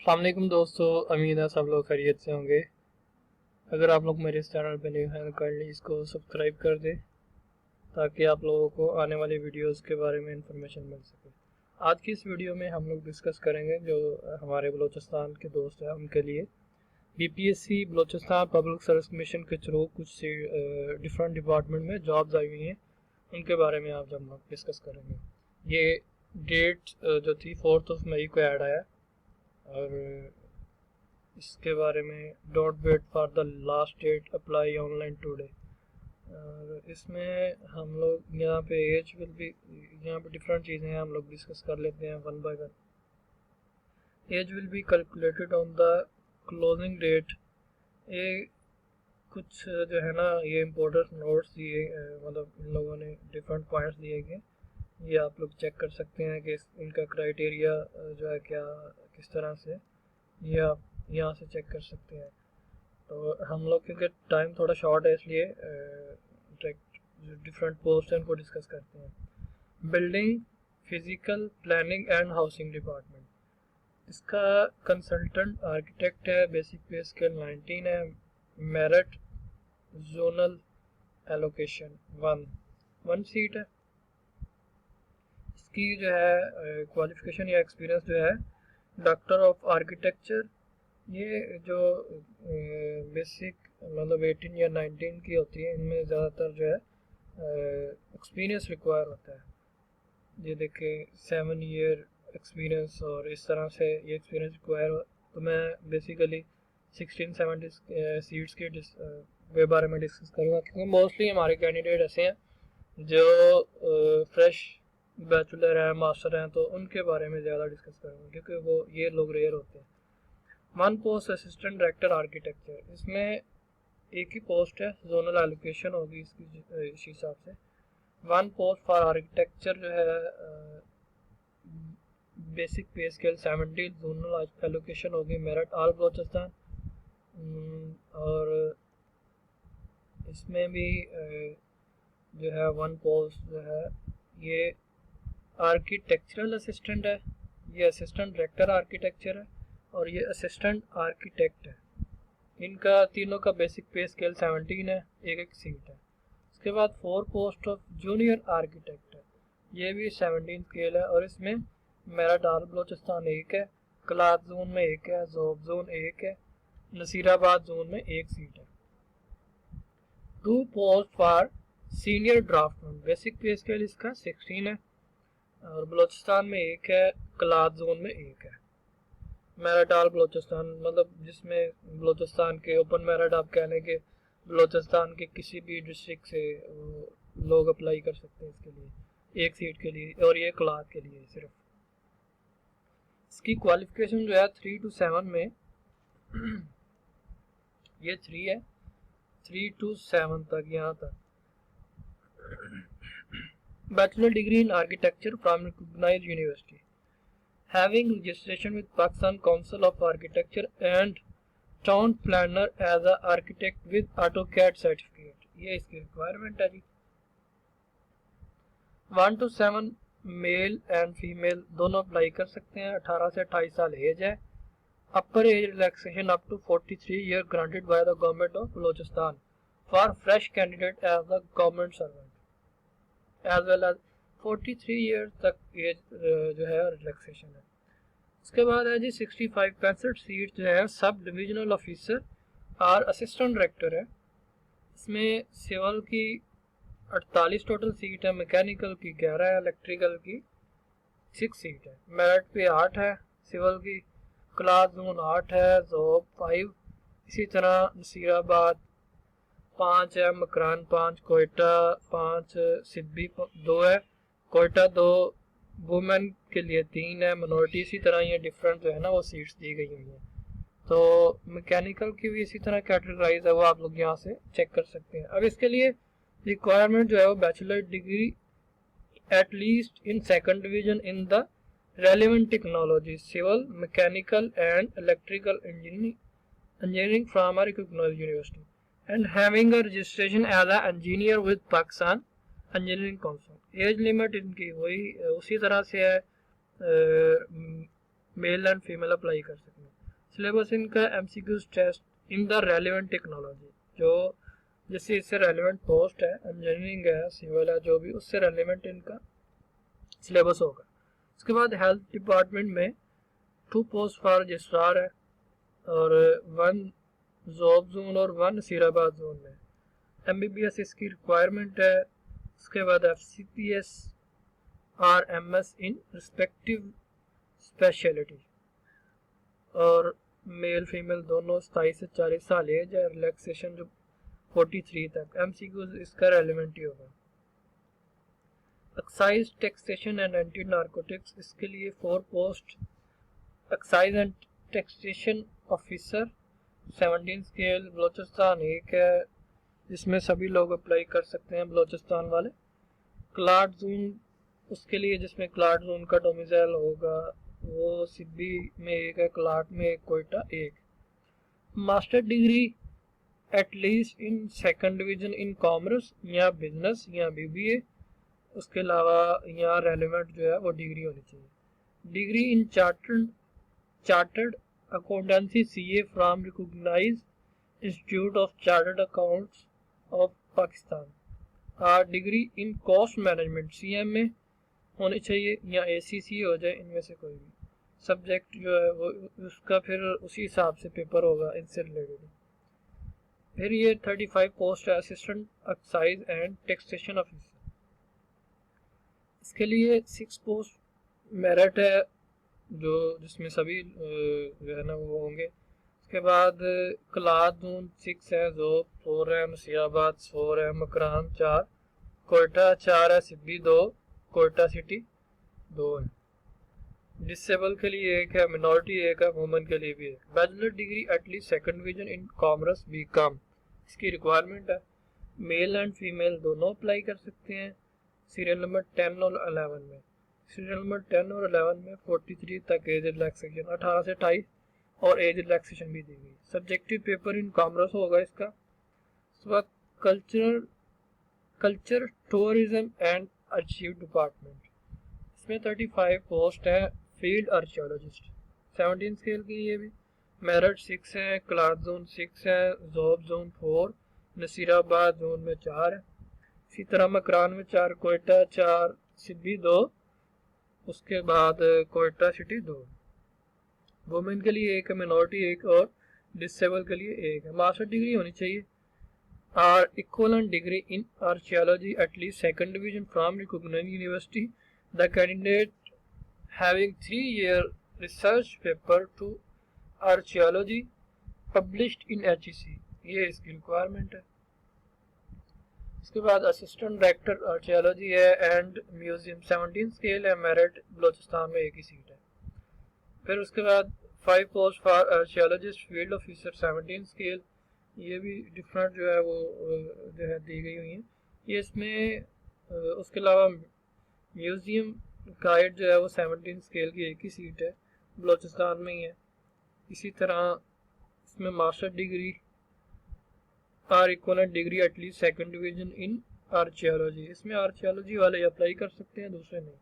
अस्सलाम वालेकुम दोस्तों, उम्मीद है सब लोग खैरियत से होंगे। अगर आप लोग मेरे इस चैनल पर न्यू हैं तो काइंडली इसको सब्सक्राइब कर दें ताकि आप लोगों को आने वाली वीडियोस के बारे में इंफॉर्मेशन मिल सके। आज की इस वीडियो में हम लोग डिस्कस करेंगे जो हमारे बलूचिस्तान के दोस्त हैं उनके लिए BPSC Balochistan public service commission के थ्रू कुछ डिफरेंट डिपार्टमेंट में जॉब्स आई हुई हैं, उनके बारे में आज हम लोग डिस्कस करेंगे। ये डेट जो थी 4 मई को ऐड आया और इसके बारे में don't wait for the last date, apply online today. और इसमें हम लोग यहाँ पे एज विल भी, यहाँ पे डिफरेंट चीज़ें हैं, हम लोग डिस्कस कर लेते हैं one by one. Age will be calculated on the closing date. ये कुछ जो है ना, ये इम्पोर्टेंट नोट्स दिए, मतलब इन लोगों ने डिफरेंट पॉइंट्स दिए गए, ये आप लोग चेक कर सकते हैं कि इनका क्राइटेरिया जो है क्या किस तरह से, ये आप यहाँ से चेक कर सकते हैं। तो हम लोग क्योंकि टाइम थोड़ा शॉर्ट है इसलिए डिफरेंट पोस्ट हैं उनको डिस्कस करते हैं। Building, physical, planning and housing department, इसका कंसल्टेंट आर्किटेक्ट है, बेसिक पे स्केल 19 है, मेरिट जोनल एलोकेशन 1 सीट है। इसकी जो है क्वालिफिकेशन या एक्सपीरियंस जो है डॉक्टर ऑफ आर्किटेक्चर, ये जो बेसिक मतलब 18 या 19 की होती है, इनमें ज़्यादातर जो है एक्सपीरियंस रिक्वायर होता है। ये देखें 7 ईयर एक्सपीरियंस और इस तरह से ये एक्सपीरियंस रिक्वायर हो। तो मैं बेसिकली 16-17 सीट्स के बारे में डिस्कस करूँगा, क्योंकि मोस्टली हमारे कैंडिडेट ऐसे हैं जो फ्रेश बैचलर हैं, मास्टर हैं, तो उनके बारे में ज़्यादा डिस्कस करूँगा क्योंकि वो ये लोग रेयर होते हैं। 1 पोस्ट असिस्टेंट डायरेक्टर आर्किटेक्चर, इसमें एक ही पोस्ट है, जोनल एलोकेशन होगी इसकी इस हिसाब से। 1 पोस्ट फॉर आर्किटेक्चर जो है basic pay scale 17, zonal allocation होगी मेरठ ऑल बलूचिस्तान। और इसमें भी जो है 1 पोस्ट जो है ये आर्किटेक्चरल असिस्टेंट है, ये असिस्टेंट डायरेक्टर आर्किटेक्चर है और ये असिस्टेंट आर्किटेक्ट है। इनका तीनों का बेसिक पे स्केल 17 है, एक सीट है। इसके बाद 4 पोस्ट ऑफ जूनियर आर्किटेक्ट है, ये भी 17 स्केल है और इसमें मेरठ ऑल बलूचिस्तान 1 है, कलात जोन में 1 है, जोब जोन 1 है, नसीराबाद जोन में 1 सीट है। 2 post for senior draftsman, basic pay scale इसका 16 है और बलूचिस्तान में 1 है, कलात जोन में 1 है। मेरठ ऑल बलूचिस्तान मतलब जिसमें बलूचिस्तान के ओपन मेरठ आप कह लें कि बलूचिस्तान के किसी भी डिस्ट्रिक्ट से लोग अप्लाई कर सकते हैं इसके लिए, 1 सीट के लिए, और ये कलात के लिए सिर्फ। इसकी क्वालिफिकेशन जो है 3 to 7 में ये 3 है, 3 to 7 तक, यहाँ तक। Bachelor degree in architecture from recognised university, having registration with Pakistan Council of Architecture and Town Planner as a architect with AutoCAD certificate, ये इसकी रिक्वायरमेंट है जी। 1 to 7 मेल एंड फीमेल दोनों अप्लाई कर सकते हैं। 18 से 28 साल एज है। Upper age relaxation up to 43 year granted by the government of Balochistan for fresh candidate as the government servant as well as 43 year तक एज जो है रिलैक्सेशन है। उसके बाद है जी 65 सीट जो है सब डिविजनल ऑफिसर और असिस्टेंट डायरेक्टर है। इसमें सिविल की 48 टोटल सीट है, मैकेनिकल की 11 है, इलेक्ट्रिकल की 6 सीट है। मेरिट पे 8 है सिविल की, क्लास जोन 8 है, जोब 5, इसी तरह नसीराबाद 5 है, मकरान 5, कोयटा 5, सिद्दी 2 है, कोयटा 2, वुमेन के लिए 3 है, मिनोरिटी इसी तरह ये डिफरेंट जो है ना वो सीट्स दी गई हुई हैं। तो मैकेनिकल की भी इसी तरह कैटेगराइज है, वो आप लोग यहाँ से चेक कर सकते हैं। अब इसके लिए रिक्वायरमेंट जो है वो bachelor degree at least in 2nd division in the relevant technology civil, mechanical and electrical engineering from a recognised university and having a registration as a engineer with Pakistan engineering council. Age limit इनकी वही उसी तरह से है, mail and female apply कर सकते हैं। Syllabus इनका MCQs test in the relevant technology, जो जैसे इससे रेलिवेंट पोस्ट है, इंजीनियरिंग है, सिविल है, जो भी उससे रेलिवेंट इनका सिलेबस होगा। उसके बाद हेल्थ डिपार्टमेंट में 2 पोस्ट फॉर रजिस्ट्रार है और 1 जोब जोन और 1 नसीराबाद जोन में। MBBS इसकी रिक्वायरमेंट है। उसके बाद FCPS और MS इन रिस्पेक्टिव स्पेशलिटी, और मेल फीमेल दोनों 27 से 40 साल एज है। रिलैक्सेशन जो 43 तक। MCQ इसका रेलिवेंट ही होगा। Excise taxation and anti narcotics, इसके लिए 4 post excise and taxation officer 17 scale, Balochistan एक है, जिसमें सभी लोग अप्लाई कर सकते हैं बलोचिस्तान वाले। क्लाट जोन उसके लिए जिसमें क्लाट जोन का डोमिसाइल होगा वो सिब्बी में एक है, क्लाट में एक, कोयटा एक। Master degree at least in second division in commerce या बिजनेस या BBA। उसके अलावा यहाँ रेलिवेंट जो है वो डिग्री होनी चाहिए। Degree in chartered accountancy CA from recognised institute of chartered accounts of Pakistan. और degree in cost management CMA होनी चाहिए या ACC हो जाए, इनमें से कोई भी। सब्जेक्ट जो है वो उसका फिर उसी हिसाब से पेपर होगा इनसे रिलेटेड। फिर ये 35 पोस्ट है assistant excise and taxation officer. इसके लिए 6 पोस्ट मेरिट है, जो जिसमें सभी जो है ना वो होंगे। उसके बाद क्लास जोन 6 है, जोब 4 है, नसीराबाद 4 है, मकरान 4, कोयटा 4 है, सिब्बी 2, कोयटा सिटी 2 है। डिसेबल के लिए एक है, मिनॉरिटी एक है, वुमेन के लिए भी एक। Bachelor degree at least second division in commerce BCom इसकी रिक्वायरमेंट है। मेल एंड फीमेल दोनों अप्लाई कर सकते हैं। सीरियल नंबर 10 और 11 में, सीरियल नंबर 10 और 11 में 43 तक एज रिलैक्सेशन, 18 से 28 और एज रिलैक्सेशन भी दी गई। सब्जेक्टिव पेपर इन कॉमर्स होगा इसका। उसके बाद culture tourism and archive department, इसमें 35 पोस्ट है। फील्ड आर्कियोलॉजिस्ट 17 स्केल की, ये भी मेरिट 6 है, क्लास जोन 6 है, जोब जोन 4, नसीराबाद जोन में 4 है। इसी तरह मकरान में 4, कोयटा 4, सिब्बी 2, उसके बाद कोयटा सिटी 2। वुमेन के लिए एक है, मिनॉरिटी एक और डिसेबल के लिए एक है। मास्टर डिग्री होनी चाहिए और equivalent degree in archaeology at least second division from recognised university. The candidate having 3-year research paper to archaeology published in HEC, ये इसकी रिक्वायरमेंट है। उसके बाद असिस्टेंट डायरेक्टर आर्कियोलॉजी है एंड म्यूजियम 17 स्केल है, मेरिट बलोचिस्तान में एक ही सीट है। फिर उसके बाद 5 post for archaeologist field officer 17 scale, ये भी डिफरेंट जो है वो जो है दी गई हुई है ये इसमें। उसके अलावा म्यूजियम गाइड जो है वो 17 स्केल की एक ही सीट है, बलोचिस्तान में ही है। इसी तरह इसमें मास्टर डिग्री और equivalent degree at least second division in archaeology, इसमें आर्कियोलॉजी वाले अप्लाई कर सकते हैं, दूसरे नहीं।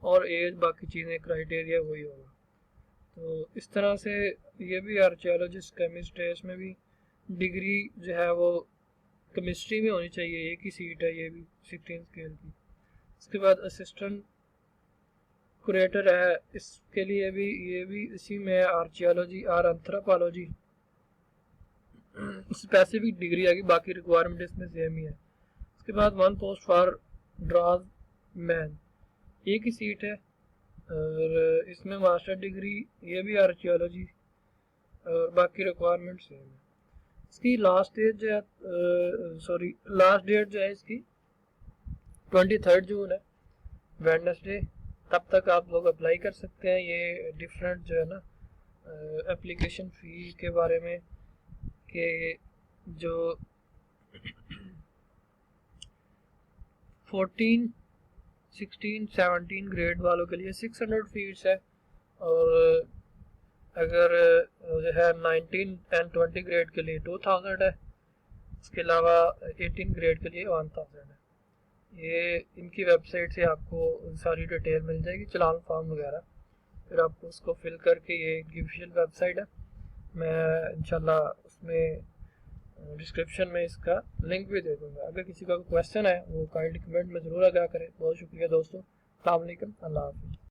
और एज बाकी चीज़ें क्राइटेरिया वही होगा। तो इस तरह से ये भी आर्कियोलॉजिस्ट केमिस्ट है, इसमें भी डिग्री जो है वो केमिस्ट्री में होनी चाहिए, एक ही सीट है, ये भी 16 स्केल की। उसके बाद असिस्टेंट क्यूरेटर है, इसके लिए भी ये भी इसी में आर्कियोलॉजी और एंथ्रोपोलॉजी स्पेसिफिक डिग्री आएगी, बाकी रिक्वायरमेंट इसमें सेम ही है। उसके बाद 1 पोस्ट फॉर ड्राज मैन, एक ही सीट है और इसमें मास्टर डिग्री, ये भी आर्कियोलॉजी और बाकी रिक्वायरमेंट सेम है। इसकी लास्ट डेट जो है लास्ट डेट जो है इसकी 23 जून है, वेडनेसडे, तब तक आप लोग अप्लाई कर सकते हैं। ये डिफरेंट जो है ना एप्लीकेशन फ़ी के बारे में कि जो 14, 16, 17 ग्रेड वालों के लिए 600 फीस है, और अगर जो है 19 एंड 20 ग्रेड के लिए 2000 है। इसके अलावा 18 ग्रेड के लिए 1000 है। ये इनकी वेबसाइट से आपको सारी डिटेल मिल जाएगी, चलान फॉर्म वगैरह, फिर आपको उसको फिल करके, ये इनकी ऑफिशियल वेबसाइट है, मैं इंशाल्लाह उसमें डिस्क्रिप्शन में इसका लिंक भी दे दूँगा। अगर किसी का क्वेश्चन है वो काइंडली कमेंट में ज़रूर आगाह करें। बहुत शुक्रिया दोस्तों। अस्सलाम वालेकुम, अल्लाह हाफ़िज़।